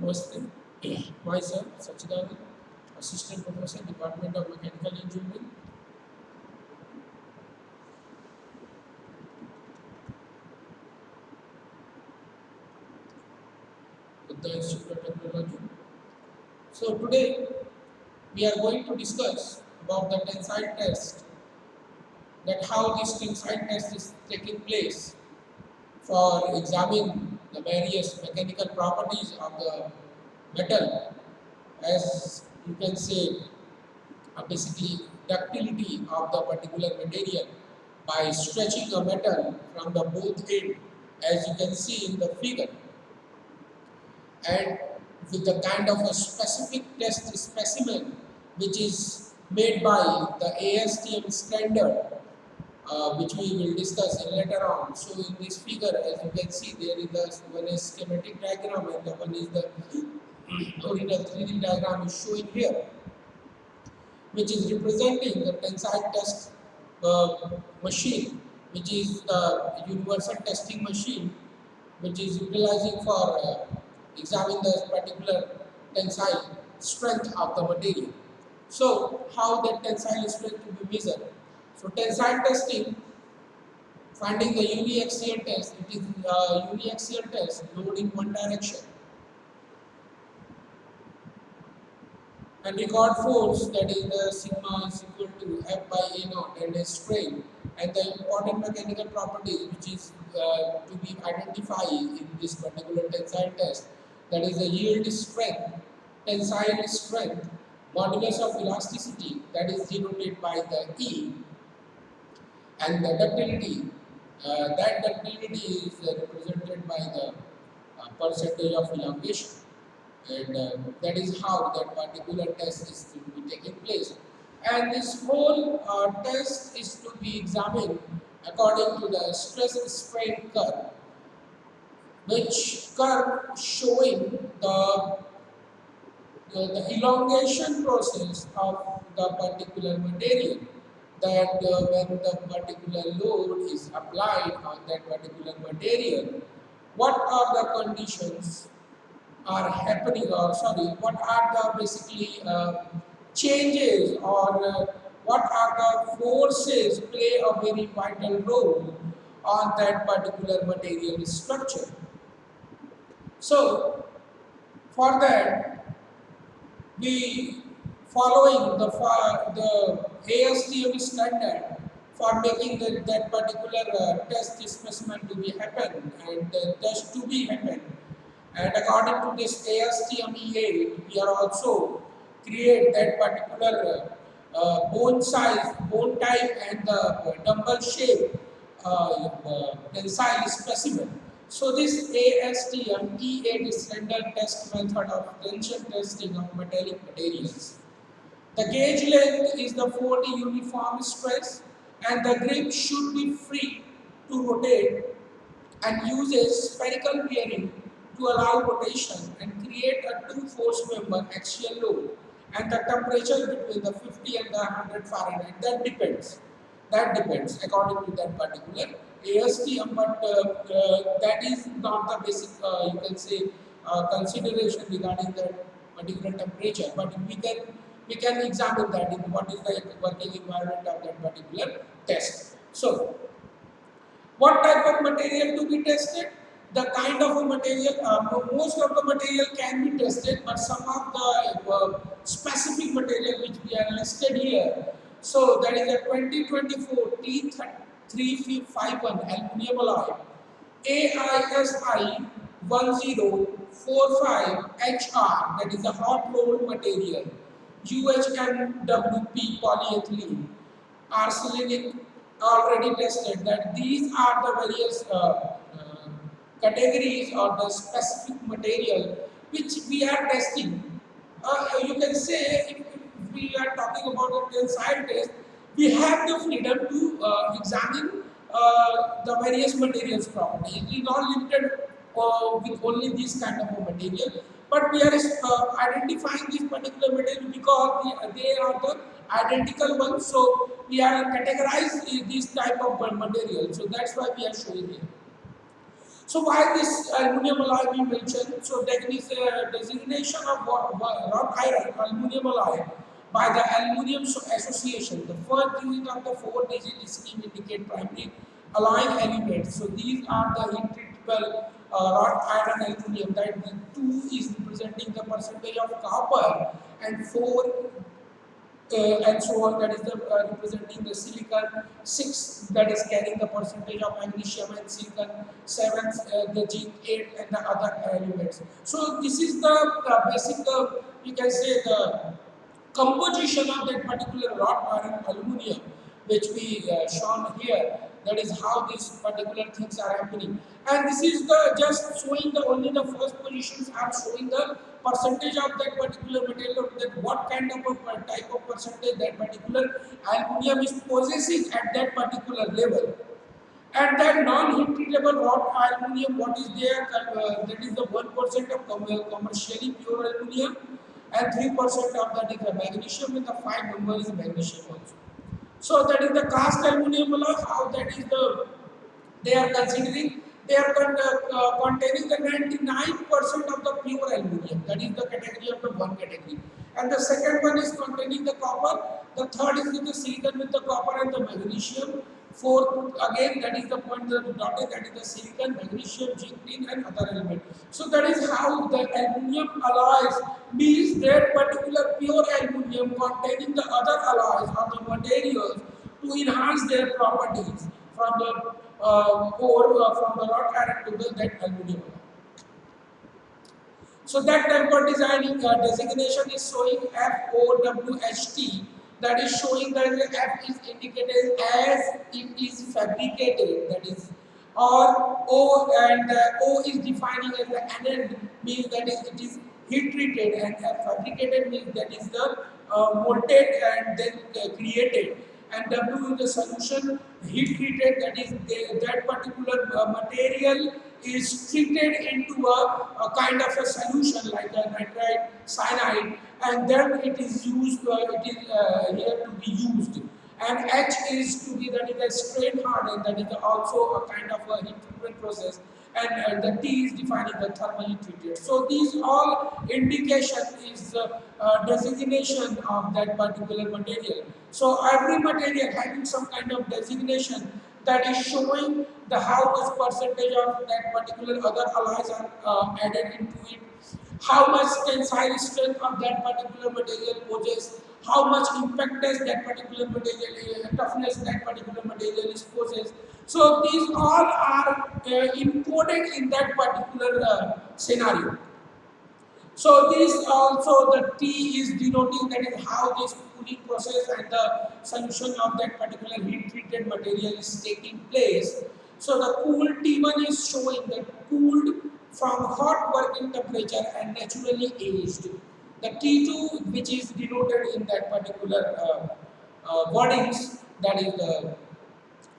Namaste. Myself, Sachchida Nand, Assistant Professor, Department of Mechanical Engineering. With the Institute of Technology. So today we are going to discuss about the tensile test, that how this tensile test is taking place for examining the various mechanical properties of the metal, as you can say, basically ductility of the particular material by stretching a metal from the both end, as you can see in the figure, and with the kind of a specific test specimen which is made by the ASTM standard, which we will discuss in later on. So in this figure, as you can see, there is the one is schematic diagram and the one is the original 3D diagram is showing here, which is representing the tensile test machine, which is the universal testing machine, which is utilizing for examining the particular tensile strength of the material. So, how that tensile strength to be measured? So, tensile testing, finding the uniaxial test, it is uniaxial test, load in one direction, and record force, that is the sigma is equal to F by A naught, and a strain, and the important mechanical properties which is to be identified in this particular tensile test, that is the yield strength, tensile strength, modulus of elasticity, that is denoted by the E, and the ductility, that ductility is represented by the percentage of elongation. And that is how that particular test is to be taking place. And this whole test is to be examined according to the stress strain curve, which curve showing the elongation process of the particular material, that when the particular load is applied on that particular material, what are the conditions are happening, or sorry, what are the basically changes, or what are the forces play a very vital role on that particular material structure. So for that, we following the ASTM standard for making that particular test specimen to be happen, and the test to be happen. And according to this ASTM E8, we are also create that particular bone size, bone type, and the dumbbell shape tensile specimen. So this ASTM E8 standard test method of tension testing of metallic materials. The gauge length is the 40 uniform stress, and the grip should be free to rotate, and uses spherical bearing to allow rotation and create a two force member axial load, and the temperature between the 50 and the 100 Fahrenheit, that depends according to that particular ASTM, but that is not the basic you can say consideration regarding that particular temperature, but we can examine that in what is the working environment of that particular test. So what type of material to be tested? The kind of a material, most of the material can be tested, but some of the specific material which we are listed here. So that is a 2024 T351 aluminum alloy, AISI 1045HR, that is a hot rolled material, UHMWP polyethylene, arsenic already tested. That these are the various categories or the specific material which we are testing. You can say if we are talking about a tensile test, we have the freedom to examine the various materials property. It is not limited with only this kind of a material, but we are identifying this particular material because they are the identical ones. So we are categorize this type of material. So that's why we are showing here. So why this aluminum alloy we mentioned? So there is a designation of wrought iron aluminum alloy by the Aluminium Association. The first digit of the four-digit scheme indicate primary alloying elements. So these are the intricate wrought iron aluminum. That the 2 is representing the percentage of copper and 4 and so on, that is the representing the silicon, 6 that is carrying the percentage of magnesium and silicon, 7 the zinc, 8 and the other elements. So this is the basic you can say the composition of that particular wrought iron aluminum which we shown here. That is how these particular things are happening, and this is the just showing the only the first positions are showing the percentage of that particular material, that what kind of a type of percentage that particular aluminum is possessing at that particular level. And that non-heat treatable wrought aluminum, what is there? That is the 1% of commercially pure aluminum, and 3% of that is the magnesium, and the 5 number is magnesium also. So that is the cast aluminum alloy. How that is the they are considering, they are containing the 99% of the pure aluminum. That is the category of the one category. And the second one is containing the copper. The third is with the silicon with the copper and the magnesium. Fourth, again, that is the point that dotted, that is the silicon, magnesium, zinc, tin, and other elements. So that is how the aluminum alloys means that particular pure aluminum containing the other alloys or the materials to enhance their properties from the ore from the wrought iron to the that aluminum. So that temper designing designation is showing FOWHT, that is showing that the F is indicated as it is fabricated, that is, or O, and O is defining as the anode, means that it is heat treated, and fabricated means that is the molded and then created, and W is the solution, heat treated, that is that particular material is treated into a kind of a solution like a nitrite, cyanide, and then it is used, it is here to be used. And H is to be that is a strain hardened, that is also a kind of a heat treatment process, and the T is defining the thermally treated. So these all indication is designation of that particular material. So every material having some kind of designation that is showing the how much percentage of that particular other alloys are added into it, how much tensile strength of that particular material poses, how much impact does that particular material, toughness that particular material is poses. So these all are encoded in that particular scenario. So this also the T is denoting that is how this cooling process and the solution of that particular heat treated material is taking place. So the cool T1 is showing that cooled from hot working temperature and naturally aged. The T2, which is denoted in that particular wordings, that is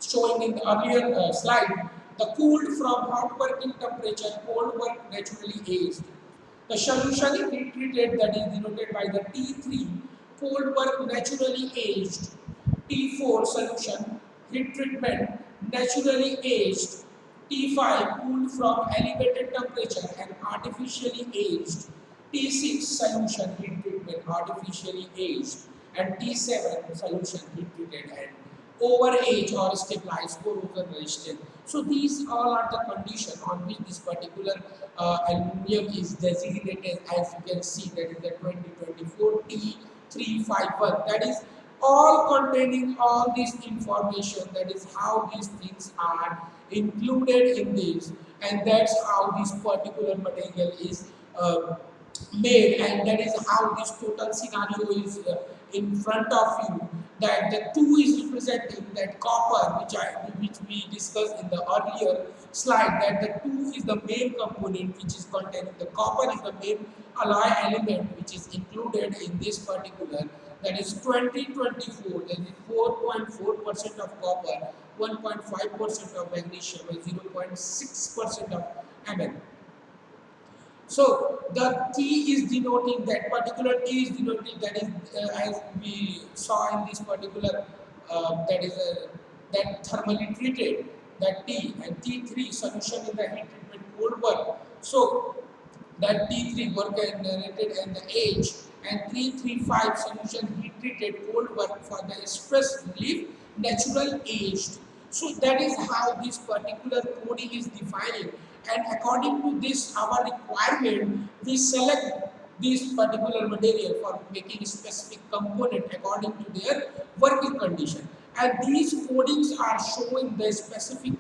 showing in the earlier slide, the cooled from hot working temperature, cold work naturally aged. The solution is heat treated, that is denoted by the T3, cold work naturally aged. T4 solution, heat treatment, naturally aged. T5 cooled from elevated temperature and artificially aged. T6 solution, heat treatment, artificially aged. And T7 solution, heat treated and overage or stabilized corrosion resistant. So these all are the conditions on which this particular aluminum is designated, as you can see that in the 2024 T351. That is all containing all this information. That is how these things are included in this, and that's how this particular material is made, and that is how this total scenario is in front of you. That the 2 is representing that copper, which we discussed in the earlier slide, that the 2 is the main component which is containing the copper is the main alloy element which is included in this particular, that is 2024, that is 4.4% of copper, 1.5% of magnesium and 0.6% of Mn. So the T is denoting, that particular T is denoting, that is as we saw in this particular that is that thermally treated, that T, and T3 solution in the heat treatment cold work. So that T3 work generated and the age, and 335 solution heat treated cold work for the stress relief natural aged. So that is how this particular coding is defining, and according to this our requirement we select this particular material for making specific component according to their working condition, and these codings are showing the specific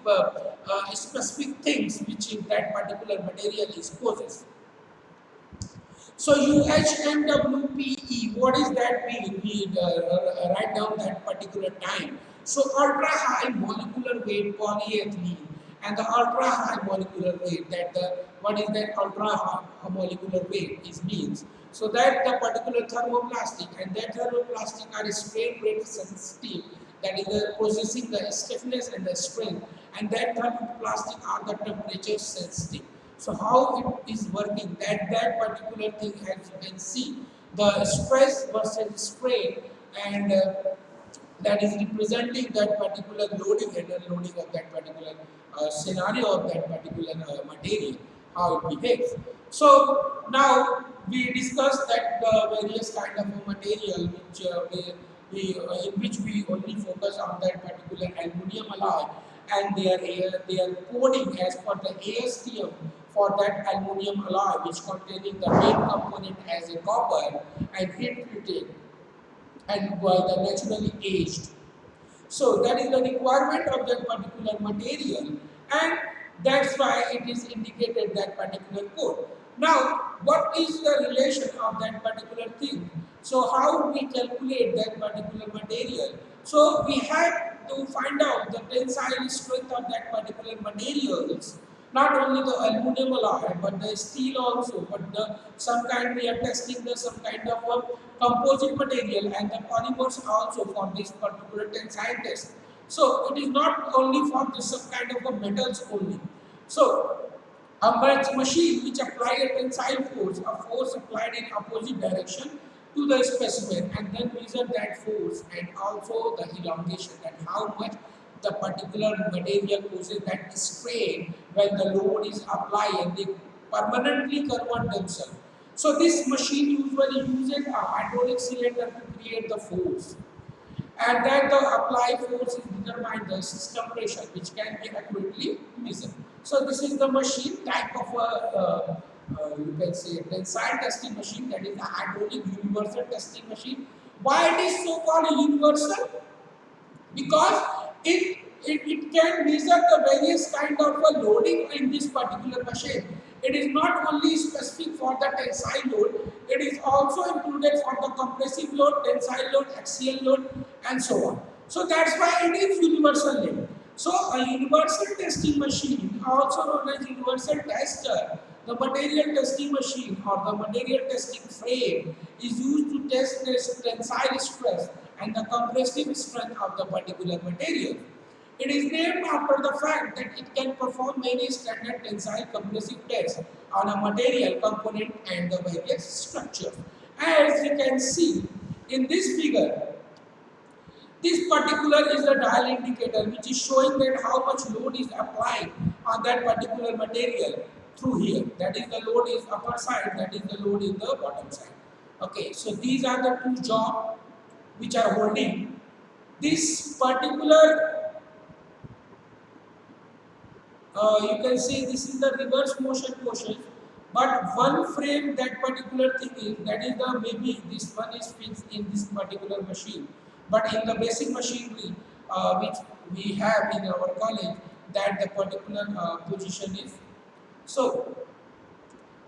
things which in that particular material is possessed. So UHMWPE, what is that mean? We write down that particular time. So ultra high molecular weight polyethylene and the ultra high molecular weight. What is that ultra high molecular weight is means? So that the particular thermoplastic, and that thermoplastic are strain rate sensitive. That is possessing the stiffness and the strength, and that thermoplastic are the temperature sensitive. So how it is working, that particular thing, as you can see, the stress versus strain, and that is representing that particular loading and unloading of that particular scenario of that particular material, how it behaves. So now we discussed that various kind of material which in which we only focus on that particular aluminum alloy, and their coding as per the ASTM for that aluminum alloy, which containing the main component as a copper and heat treated and the naturally aged. So that is the requirement of that particular material, and that's why it is indicated that particular code. Now, what is the relation of that particular thing? So how we calculate that particular material? So we have to find out the tensile strength of that particular materials, not only the aluminum alloy but the steel also, but some kind we are testing the some kind of a composite material and the polymers also for this particular tensile test. So it is not only for this some kind of a metals only. So a machine which apply a tensile force, a force applied in opposite direction to the specimen, and then measure that force and also the elongation, and how much the particular material poses that strain when the load is applied, and they permanently convert themselves. So this machine usually uses a hydraulic cylinder to create the force, and that the applied force is determined the system pressure, which can be accurately measured. So this is the machine type of a you can say tensile testing machine, that is the hydraulic universal testing machine. Why it is so called universal? Because it can measure the various kind of a loading in this particular machine. It is not only specific for the tensile load, it is also included for the compressive load, tensile load, axial load, and so on. So that's why it is universal name. So a universal testing machine, also known as universal tester, the material testing machine or the material testing frame, is used to test the tensile stress and the compressive strength of the particular material. It is named after the fact that it can perform many standard tensile compressive tests on a material component and the various structures. As you can see in this figure, this particular is the dial indicator, which is showing that how much load is applied on that particular material through here. That is the load is upper side, that is the load in the bottom side. Okay, so these are the two jobs which are holding this particular. You can see this is the reverse motion portion, but one frame that particular thing is, that is the maybe this one is fixed in this particular machine, but in the basic machinery which we have in our college, that the particular position is. So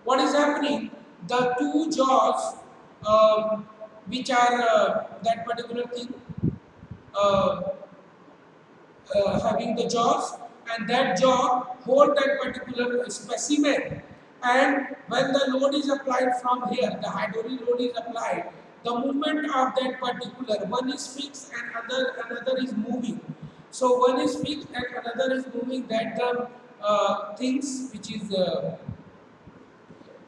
what is happening, the two jaws which are that particular thing uh, having the jaws, and that jaw hold that particular specimen, and when the load is applied from here, the hydraulic load is applied, the movement of that particular one is fixed and another is moving. So one is fixed and another is moving, that the things which is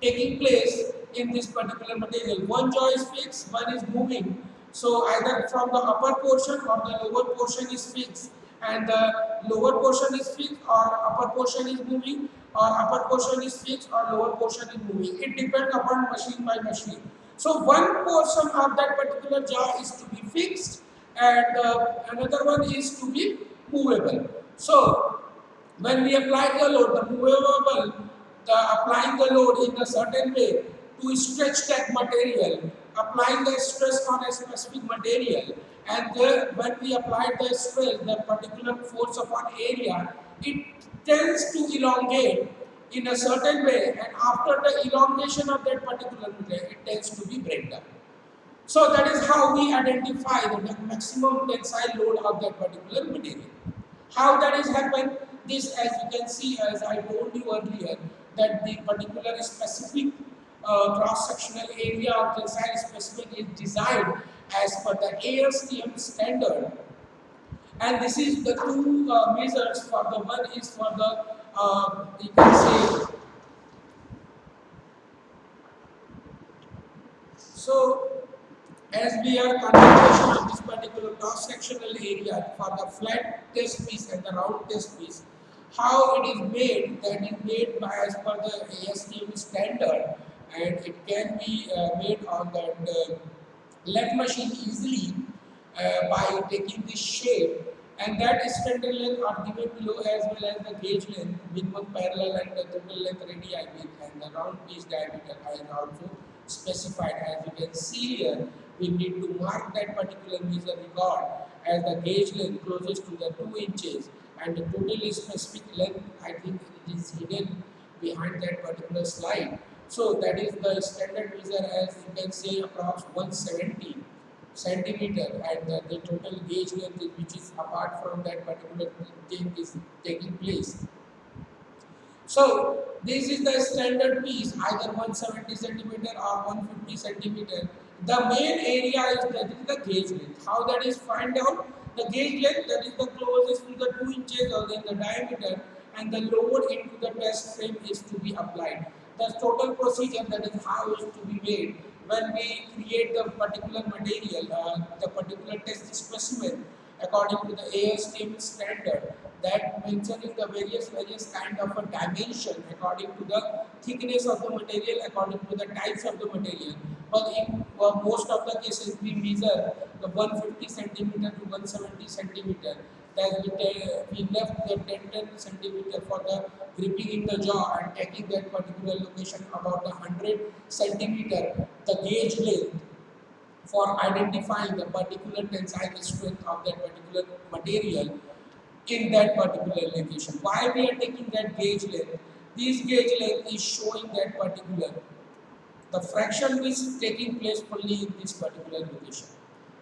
taking place in this particular material. One jaw is fixed, one is moving. So either from the upper portion or the lower portion is fixed, and the lower portion is fixed or upper portion is moving, or upper portion is fixed or lower portion is moving. It depends upon machine by machine. So one portion of that particular jaw is to be fixed, and another one is to be movable. So when we apply the load, the movable, the applying the load in a certain way to stretch that material, applying the stress on a specific material, and when we apply the stress, the particular force upon area, it tends to elongate in a certain way, and after the elongation of that particular material, it tends to be breakdown. So that is how we identify the maximum tensile load of that particular material. How that is happened? This, as you can see, as I told you earlier, that the particular specific cross-sectional area of tensile specimen is designed as per the ASTM standard, and this is the two measures. For the one is for the you can say, so as we are concentration of this particular cross-sectional area for the flat test piece and the round test piece, how it is made, that is made by as per the ASTM standard, and it can be made on the lathe machine easily by taking this shape, and that standard length are given below, as well as the gauge length, minimum parallel and the total length radii width, and the round piece diameter is also specified. As you can see here, we need to mark that particular measure record as the gauge length closest to the 2 inches, and the total specific length, I think it is hidden behind that particular slide. So that is the standard measure, as you can say, approx 170 centimeter, and the total gauge length which is apart from that particular thing is taking place. So this is the standard piece, either 170 centimeter or 150 centimeter. The main area is that is the gauge length. How that is find out? The gauge length, that is the closest to the 2 inches or in the diameter, and the load into the test frame is to be applied. The total procedure, that is how is to be made when we create the particular material, the particular test specimen according to the ASTM standard, that mentioning the various kind of a dimension according to the thickness of the material, according to the types of the material. But in most of the cases, we measure the 150 centimeter to 170 centimeter. That we left the 10 centimeter for the gripping in the jaw, and taking that particular location about 100 centimeter, the gauge length, for identifying the particular tensile strength of that particular material in that particular location. Why we are taking that gauge length? This gauge length is showing that particular, the fraction is taking place only in this particular location.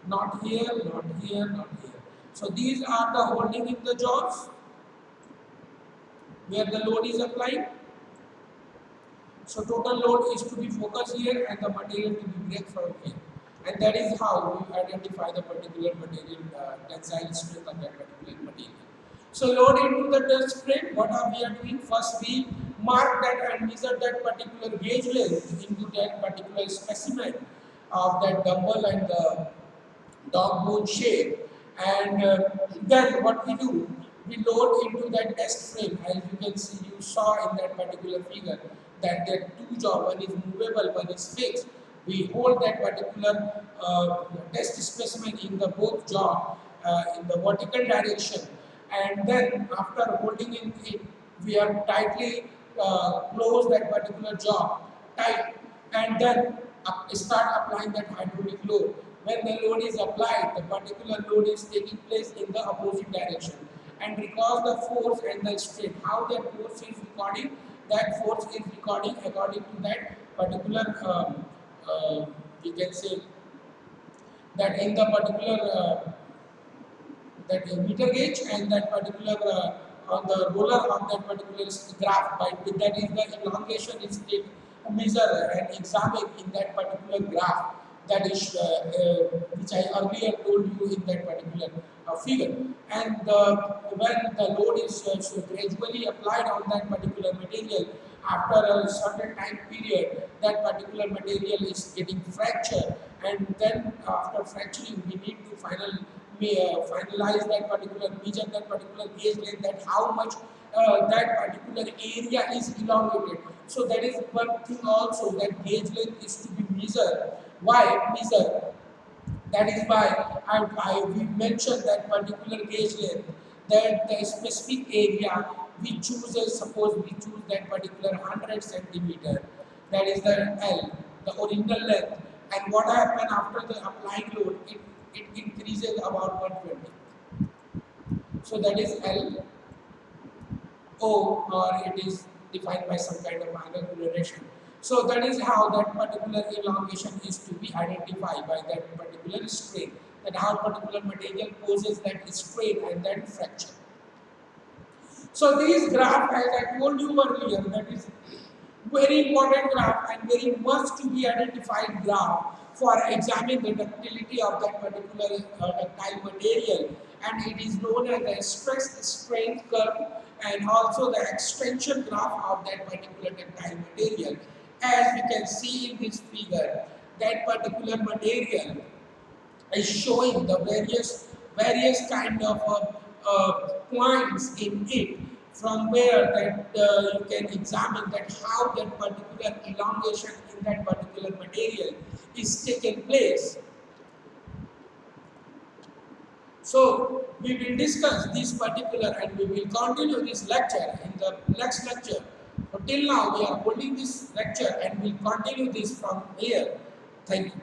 Not here, not here, not here. So these are the holding in the jaws where the load is applied. So total load is to be focused here and the material to be break from here. And that is how we identify the particular material tensile strength of that particular material. So load into the test frame, what are we are doing? First we mark that and measure that particular gauge length into that particular specimen of that dumbbell and the dog bone shape. And then what we do, we load into that test frame. As you can see, you saw in that particular figure that there are two jaws, one is movable, one is fixed. We hold that particular test specimen in the both jaw in the vertical direction, and then after holding in it, we are tightly close that particular jaw tight, and then start applying that hydraulic load. When the load is applied, the particular load is taking place in the opposite direction, and because the force and the strain, how that force is recording, that force is recording according to that particular we can say that in the particular that meter gauge, and that particular on the roller of that particular graph, by that is the elongation is taken measure and examine in that particular graph, that is which I earlier told you in that particular figure. And when the load is gradually applied on that particular material, after a certain time period, that particular material is getting fractured, and then after fracturing, we need to finally finalize that particular, measure that particular gauge length, that how much that particular area is elongated. So that is one thing also, that gauge length is to be measured. Why measure? That is why we mentioned that particular gauge length, that the specific area we choose, suppose we choose that particular 100 centimeter, that is the L, the original length, and what happen after the applying load, it increases about 120. So that is L O, or it is defined by some kind of angle relation. So that is how that particular elongation is to be identified by that particular strain, that how particular material poses that strain and that fracture. So this graph, as I told you earlier, that is very important graph and very much to be identified graph for examining the ductility of that particular ductile material, and it is known as the stress strain curve, and also the extension graph of that particular ductile material. As we can see in this figure, that particular material is showing the various kind of points in it, from where that you can examine that how that particular elongation in that particular material is taking place. So we will discuss this particular, and we will continue this lecture in the next lecture. So till now we are holding this lecture and we will continue this from here. Thank you.